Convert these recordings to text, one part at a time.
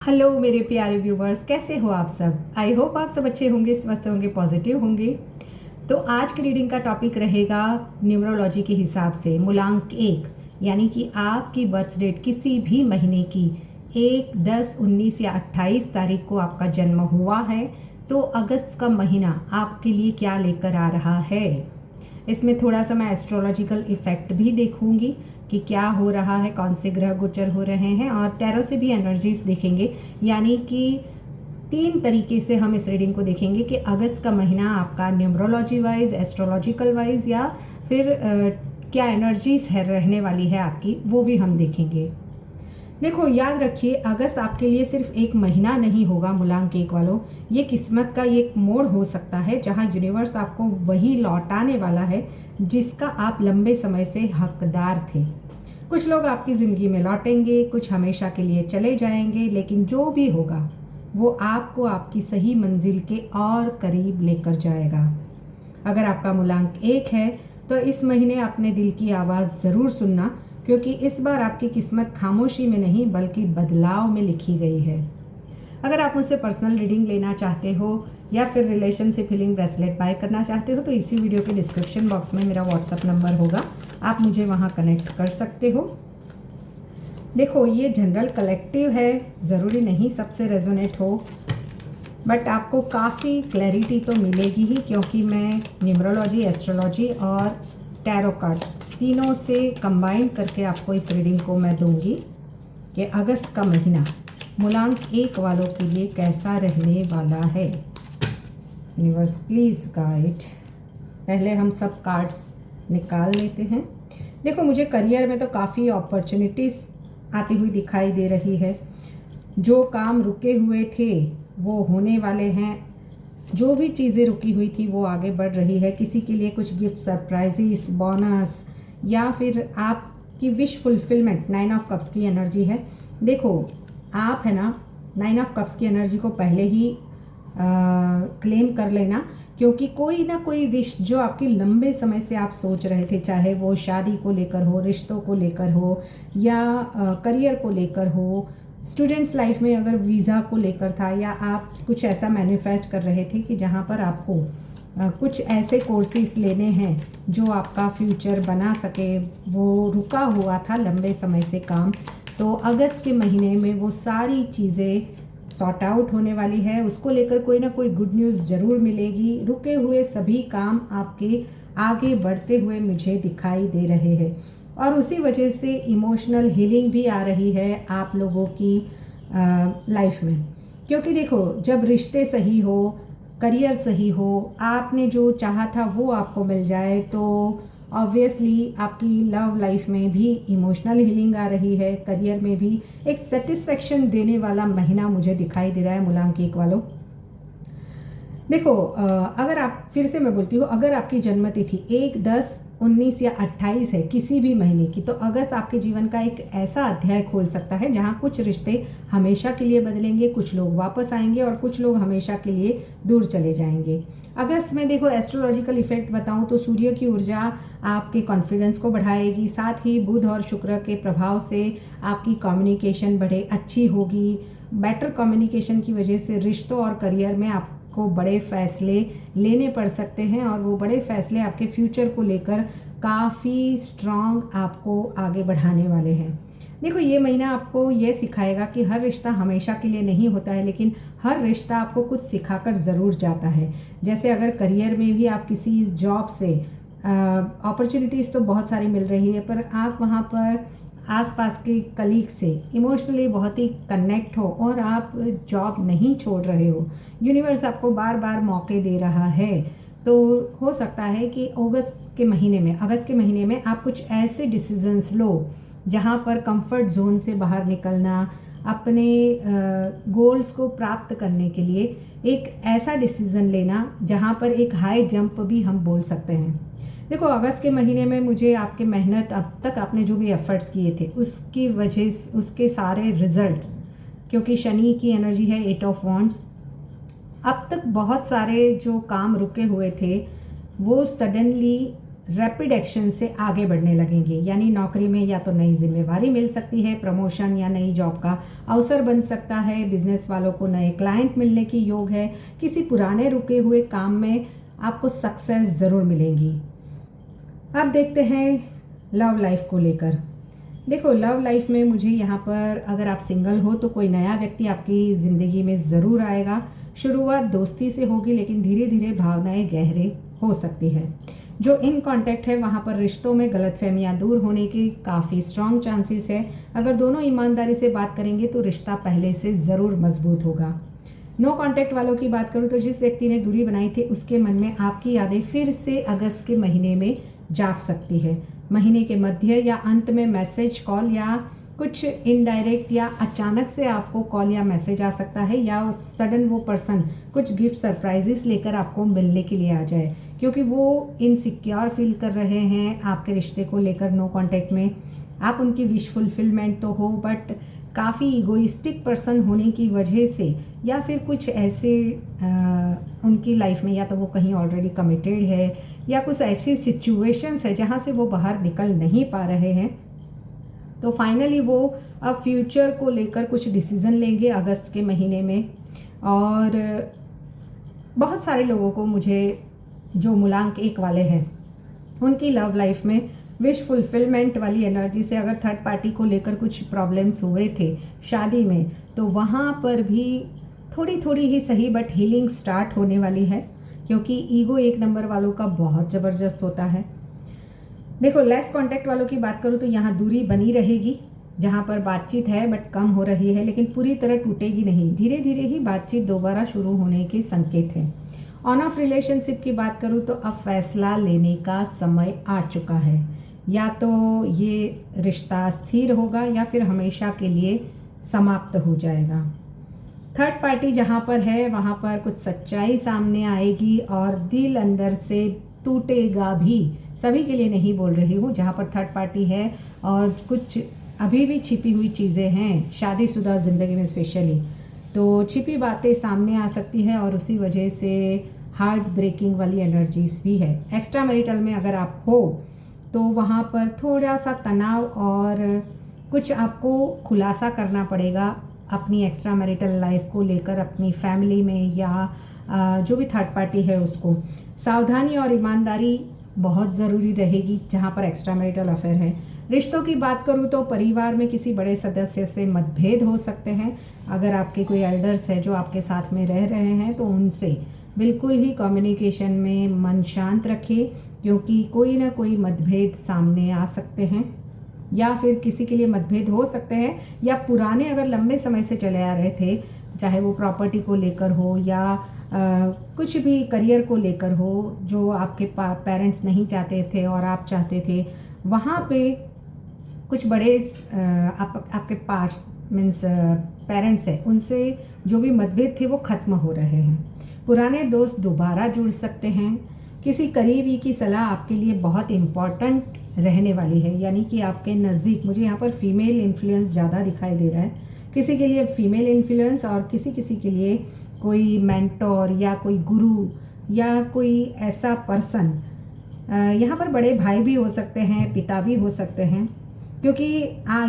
Hello मेरे प्यारे viewers, कैसे हो आप सब। आई होप आप सब अच्छे होंगे, स्वस्थ होंगे, पॉजिटिव होंगे। तो आज की रीडिंग का टॉपिक रहेगा न्यूमरोलॉजी के हिसाब से मूलांक 1, यानी कि आपकी बर्थ डेट किसी भी महीने की 1, 10, 19 या 28 तारीख को आपका जन्म हुआ है तो अगस्त का महीना आपके लिए क्या लेकर आ रहा है। इसमें थोड़ा सा मैं एस्ट्रोलॉजिकल इफ़ेक्ट भी देखूंगी कि क्या हो रहा है, कौन से ग्रह गोचर हो रहे हैं, और टैरो से भी एनर्जीज देखेंगे। यानी कि 3 तरीके से हम इस रीडिंग को देखेंगे कि अगस्त का महीना आपका न्यूमरोलॉजी वाइज, एस्ट्रोलॉजिकल वाइज या फिर क्या एनर्जीज है रहने वाली है आपकी, वो भी हम देखेंगे। देखो, याद रखिए, अगस्त आपके लिए सिर्फ एक महीना नहीं होगा मूलांक 1 वालों। ये किस्मत का एक मोड़ हो सकता है जहां यूनिवर्स आपको वही लौटाने वाला है जिसका आप लंबे समय से हकदार थे। कुछ लोग आपकी ज़िंदगी में लौटेंगे, कुछ हमेशा के लिए चले जाएंगे, लेकिन जो भी होगा वो आपको आपकी सही मंजिल के और करीब लेकर जाएगा। अगर आपका मूलांक 1 है तो इस महीने अपने दिल की आवाज़ ज़रूर सुनना, क्योंकि इस बार आपकी किस्मत खामोशी में नहीं बल्कि बदलाव में लिखी गई है। अगर आप मुझसे पर्सनल रीडिंग लेना चाहते हो या फिर रिलेशनशिप हीलिंग ब्रेसलेट बाय करना चाहते हो तो इसी वीडियो के डिस्क्रिप्शन बॉक्स में मेरा व्हाट्सअप नंबर होगा, आप मुझे वहाँ कनेक्ट कर सकते हो। देखो, ये जनरल कलेक्टिव है, ज़रूरी नहीं सबसे रेजोनेट हो, बट आपको काफ़ी क्लैरिटी तो मिलेगी ही, क्योंकि मैं न्यूमरोलॉजी, एस्ट्रोलॉजी और टैरो कार्ड तीनों से कंबाइन करके आपको इस रीडिंग को मैं दूंगी कि अगस्त का महीना मूलांक 1 वालों के लिए कैसा रहने वाला है। Universe please guide. पहले हम सब कार्ड्स निकाल लेते हैं। देखो, मुझे करियर में तो काफ़ी अपॉर्चुनिटीज़ आती हुई दिखाई दे रही है। जो काम रुके हुए थे वो होने वाले हैं, जो भी चीज़ें रुकी हुई थी वो आगे बढ़ रही है। किसी के लिए कुछ गिफ्ट, सरप्राइजेस, बोनस या फिर आपकी विश फुलफिलमेंट। 9 ऑफ कप्स की एनर्जी है। देखो, आप है ना, 9 ऑफ कप्स की एनर्जी को पहले ही क्लेम कर लेना, क्योंकि कोई ना कोई विश जो आपकी लंबे समय से आप सोच रहे थे, चाहे वो शादी को लेकर हो, रिश्तों को लेकर हो या करियर को लेकर हो, स्टूडेंट्स लाइफ में अगर वीज़ा को लेकर था, या आप कुछ ऐसा मैनिफेस्ट कर रहे थे कि जहाँ पर आपको कुछ ऐसे कोर्सेज लेने हैं जो आपका फ्यूचर बना सके, वो रुका हुआ था लंबे समय से काम, तो अगस्त के महीने में वो सारी चीज़ें सॉर्ट आउट होने वाली है। उसको लेकर कोई ना कोई गुड न्यूज़ ज़रूर मिलेगी। रुके हुए सभी काम आपके आगे बढ़ते हुए मुझे दिखाई दे रहे हैं, और उसी वजह से इमोशनल हीलिंग भी आ रही है आप लोगों की लाइफ में। क्योंकि देखो, जब रिश्ते सही हो, करियर सही हो, आपने जो चाहा था वो आपको मिल जाए, तो ऑब्वियसली आपकी लव लाइफ में भी इमोशनल हीलिंग आ रही है। करियर में भी एक सेटिस्फेक्शन देने वाला महीना मुझे दिखाई दे रहा है मूलांक 1 वालों। देखो, अगर आप, फिर से मैं बोलती हूँ, अगर आपकी जन्म तिथि 1, 10, 19 या 28 है किसी भी महीने की, तो अगस्त आपके जीवन का एक ऐसा अध्याय खोल सकता है जहाँ कुछ रिश्ते हमेशा के लिए बदलेंगे, कुछ लोग वापस आएंगे और कुछ लोग हमेशा के लिए दूर चले जाएंगे। अगस्त में देखो, एस्ट्रोलॉजिकल इफेक्ट बताऊँ तो सूर्य की ऊर्जा आपके कॉन्फिडेंस को बढ़ाएगी, साथ ही बुध और शुक्र के प्रभाव से आपकी कम्युनिकेशन अच्छी होगी। बेटर कम्युनिकेशन की वजह से रिश्तों और करियर में आप को बड़े फैसले लेने पड़ सकते हैं, और वो बड़े फैसले आपके फ्यूचर को लेकर काफ़ी स्ट्रॉन्ग आपको आगे बढ़ाने वाले हैं। देखो, ये महीना आपको ये सिखाएगा कि हर रिश्ता हमेशा के लिए नहीं होता है, लेकिन हर रिश्ता आपको कुछ सिखाकर ज़रूर जाता है। जैसे अगर करियर में भी आप किसी जॉब से अपॉर्चुनिटीज़ तो बहुत सारी मिल रही है, पर आप वहाँ पर आसपास के कलीग से इमोशनली बहुत ही कनेक्ट हो और आप जॉब नहीं छोड़ रहे हो, यूनिवर्स आपको बार बार मौके दे रहा है, तो हो सकता है कि अगस्त के महीने में आप कुछ ऐसे डिसीजंस लो जहाँ पर कंफर्ट जोन से बाहर निकलना, अपने गोल्स को प्राप्त करने के लिए एक ऐसा डिसीज़न लेना जहाँ पर एक हाई जंप भी हम बोल सकते हैं। देखो, अगस्त के महीने में मुझे आपके मेहनत, अब तक आपने जो भी एफर्ट्स किए थे उसकी वजह से उसके सारे रिजल्ट, क्योंकि शनि की एनर्जी है 8 ऑफ वॉन्ड्स, अब तक बहुत सारे जो काम रुके हुए थे वो सडनली रैपिड एक्शन से आगे बढ़ने लगेंगे। यानी नौकरी में या तो नई जिम्मेवारी मिल सकती है, प्रमोशन या नई जॉब का अवसर बन सकता है, बिजनेस वालों को नए क्लाइंट मिलने की योग है, किसी पुराने रुके हुए काम में आपको सक्सेस ज़रूर मिलेंगी। अब देखते हैं लव लाइफ को लेकर। देखो, लव लाइफ में मुझे यहाँ पर अगर आप सिंगल हो तो कोई नया व्यक्ति आपकी ज़िंदगी में ज़रूर आएगा। शुरुआत दोस्ती से होगी, लेकिन धीरे धीरे भावनाएं गहरे हो सकती है। जो इन कांटेक्ट है वहाँ पर रिश्तों में गलतफहमियां दूर होने के काफ़ी स्ट्रॉन्ग चांसेस है। अगर दोनों ईमानदारी से बात करेंगे तो रिश्ता पहले से ज़रूर मजबूत होगा। नो कांटेक्ट वालों की बात करूँ तो जिस व्यक्ति ने दूरी बनाई थी उसके मन में आपकी यादें फिर से अगस्त के महीने में जाग सकती है। महीने के मध्य या अंत में मैसेज, कॉल या कुछ इनडायरेक्ट या अचानक से आपको कॉल या मैसेज आ सकता है, या सडन वो पर्सन कुछ गिफ्ट सरप्राइजेस लेकर आपको मिलने के लिए आ जाए, क्योंकि वो इनसिक्योर फील कर रहे हैं आपके रिश्ते को लेकर। नो कांटेक्ट में आप उनकी विश फुलफिलमेंट तो हो, बट काफ़ी ईगोइस्टिक पर्सन होने की वजह से या फिर कुछ ऐसे उनकी लाइफ में या तो वो कहीं ऑलरेडी कमिटेड है या कुछ ऐसी सिचुएशंस है जहाँ से वो बाहर निकल नहीं पा रहे हैं, तो फाइनली वो अब फ्यूचर को लेकर कुछ डिसीज़न लेंगे अगस्त के महीने में। और बहुत सारे लोगों को मुझे जो मूलांक 1 वाले हैं उनकी लव लाइफ में विश फुलफिलमेंट वाली एनर्जी से अगर थर्ड पार्टी को लेकर कुछ प्रॉब्लम्स हुए थे शादी में, तो वहाँ पर भी थोड़ी थोड़ी ही सही बट हीलिंग स्टार्ट होने वाली है, क्योंकि ईगो 1 नंबर वालों का बहुत ज़बरदस्त होता है। देखो, लेस कांटेक्ट वालों की बात करूँ तो यहाँ दूरी बनी रहेगी, जहाँ पर बातचीत है बट कम हो रही है, लेकिन पूरी तरह टूटेगी नहीं। धीरे धीरे ही बातचीत दोबारा शुरू होने के संकेत हैं। ऑन ऑफ रिलेशनशिप की बात करूँ तो अब फैसला लेने का समय आ चुका है। या तो ये रिश्ता स्थिर होगा या फिर हमेशा के लिए समाप्त हो जाएगा। थर्ड पार्टी जहाँ पर है वहाँ पर कुछ सच्चाई सामने आएगी और दिल अंदर से टूटेगा भी। सभी के लिए नहीं बोल रही हूँ, जहाँ पर थर्ड पार्टी है और कुछ अभी भी छिपी हुई चीज़ें हैं शादीशुदा ज़िंदगी में स्पेशली, तो छिपी बातें सामने आ सकती है और उसी वजह से हार्ट ब्रेकिंग वाली एनर्जीज भी है। एक्स्ट्रा मैरिटल में अगर आप हो तो वहाँ पर थोड़ा सा तनाव और कुछ आपको खुलासा करना पड़ेगा अपनी एक्स्ट्रा मैरिटल लाइफ को लेकर, अपनी फैमिली में या जो भी थर्ड पार्टी है उसको। सावधानी और ईमानदारी बहुत ज़रूरी रहेगी जहाँ पर एक्स्ट्रा मैरिटल अफेयर है। रिश्तों की बात करूँ तो परिवार में किसी बड़े सदस्य से मतभेद हो सकते हैं। अगर आपके कोई एल्डर्स है जो आपके साथ में रह रहे हैं तो उनसे बिल्कुल ही कम्युनिकेशन में मन शांत रखिए, क्योंकि कोई ना कोई मतभेद सामने आ सकते हैं या फिर किसी के लिए मतभेद हो सकते हैं, या पुराने अगर लंबे समय से चले आ रहे थे, चाहे वो प्रॉपर्टी को लेकर हो या कुछ भी करियर को लेकर हो, जो आपके पेरेंट्स नहीं चाहते थे और आप चाहते थे, वहाँ पे कुछ बड़े आपके पास मीन्स पेरेंट्स हैं उनसे जो भी मतभेद थे वो ख़त्म हो रहे हैं। पुराने दोस्त दोबारा जुड़ सकते हैं। किसी करीबी की सलाह आपके लिए बहुत इम्पॉर्टेंट रहने वाली है, यानी कि आपके नज़दीक मुझे यहाँ पर फीमेल इन्फ्लुएंस ज़्यादा दिखाई दे रहा है। किसी के लिए फीमेल इन्फ्लुएंस और किसी के लिए कोई मेंटोर या कोई गुरु या कोई ऐसा पर्सन, यहाँ पर बड़े भाई भी हो सकते हैं, पिता भी हो सकते हैं, क्योंकि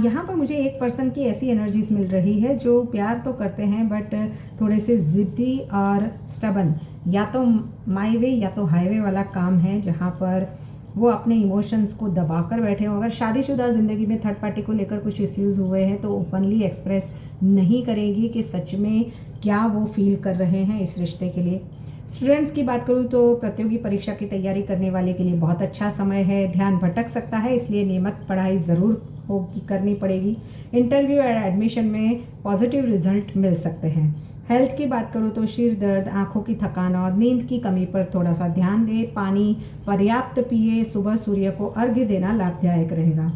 यहाँ पर मुझे एक पर्सन की ऐसी एनर्जीज मिल रही है जो प्यार तो करते हैं बट थोड़े से ज़िद्दी और स्टबन, या तो माई वे या तो हाईवे वाला काम है जहाँ पर वो अपने इमोशंस को दबा कर बैठे हो। अगर शादीशुदा ज़िंदगी में थर्ड पार्टी को लेकर कुछ इश्यूज़ हुए हैं तो ओपनली एक्सप्रेस नहीं करेंगी कि सच में क्या वो फील कर रहे हैं इस रिश्ते के लिए। स्टूडेंट्स की बात करूँ तो प्रतियोगी परीक्षा की तैयारी करने वाले के लिए बहुत अच्छा समय है। ध्यान भटक सकता है, इसलिए नियमित पढ़ाई ज़रूर होगी, करनी पड़ेगी। इंटरव्यू और एडमिशन में पॉजिटिव रिजल्ट मिल सकते हैं। हेल्थ की बात करूँ तो सिर दर्द, आँखों की थकान और नींद की कमी पर थोड़ा सा ध्यान दें। पानी पर्याप्त पिए। सुबह सूर्य को अर्घ्य देना लाभदायक रहेगा।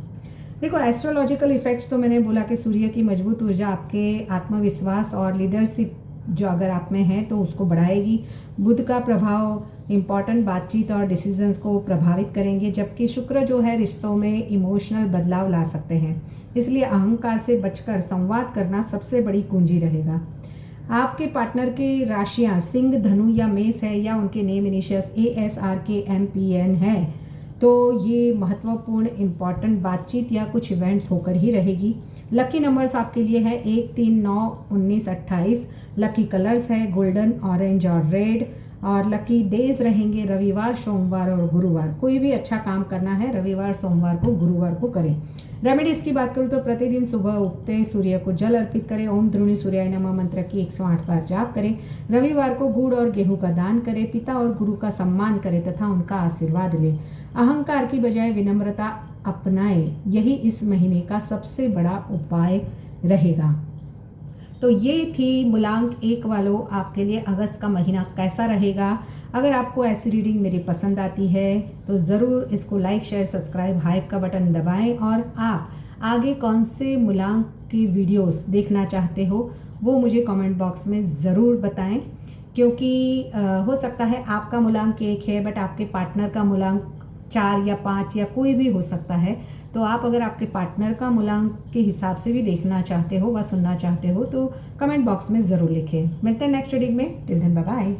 देखो, एस्ट्रोलॉजिकल इफेक्ट्स तो मैंने बोला कि सूर्य की मजबूत ऊर्जा आपके आत्मविश्वास और लीडरशिप जो अगर आप में है तो उसको बढ़ाएगी। बुध का प्रभाव इम्पॉर्टेंट बातचीत और डिसीजंस को प्रभावित करेंगे, जबकि शुक्र जो है रिश्तों में इमोशनल बदलाव ला सकते हैं, इसलिए अहंकार से बचकर संवाद करना सबसे बड़ी कुंजी रहेगा। आपके पार्टनर की राशियां सिंह, धनु या मेष है या उनके नेम इनिशियल्स ASRKMPN है तो ये महत्वपूर्ण इम्पॉर्टेंट बातचीत या कुछ इवेंट्स होकर ही रहेगी। लकी नंबर्स आपके लिए है 1, 3, 9, 19, 28। लकी कलर्स है गोल्डन, ऑरेंज और रेड। और लकी डेज रहेंगे रविवार, सोमवार और गुरुवार। कोई भी अच्छा काम करना है रविवार, सोमवार को, गुरुवार को करें। रेमेडीज की बात करूँ तो प्रतिदिन सुबह उगते सूर्य को जल अर्पित करें। ओम द्रोणी सूर्याय नमः मंत्र की 108 बार जाप करें। रविवार को गुड़ और गेहूं का दान करें। पिता और गुरु का सम्मान करें तथा उनका आशीर्वाद लें। अहंकार की बजाय विनम्रता अपनाएं, यही इस महीने का सबसे बड़ा उपाय रहेगा। तो ये थी मूलांक 1 वालों आपके लिए अगस्त का महीना कैसा रहेगा। अगर आपको ऐसी रीडिंग मेरी पसंद आती है तो ज़रूर इसको लाइक, शेयर, सब्सक्राइब, हाइप का बटन दबाएं। और आप आगे कौन से मूलांक की वीडियोस देखना चाहते हो वो मुझे कमेंट बॉक्स में ज़रूर बताएं, क्योंकि हो सकता है आपका मूलांक 1 है बट आपके पार्टनर का मूलांक 4 या 5 या कोई भी हो सकता है। तो आप अगर आपके पार्टनर का मूलांक के हिसाब से भी देखना चाहते हो व सुनना चाहते हो तो कमेंट बॉक्स में ज़रूर लिखें। मिलते हैं नेक्स्ट रीडिंग में। Till then bye bye.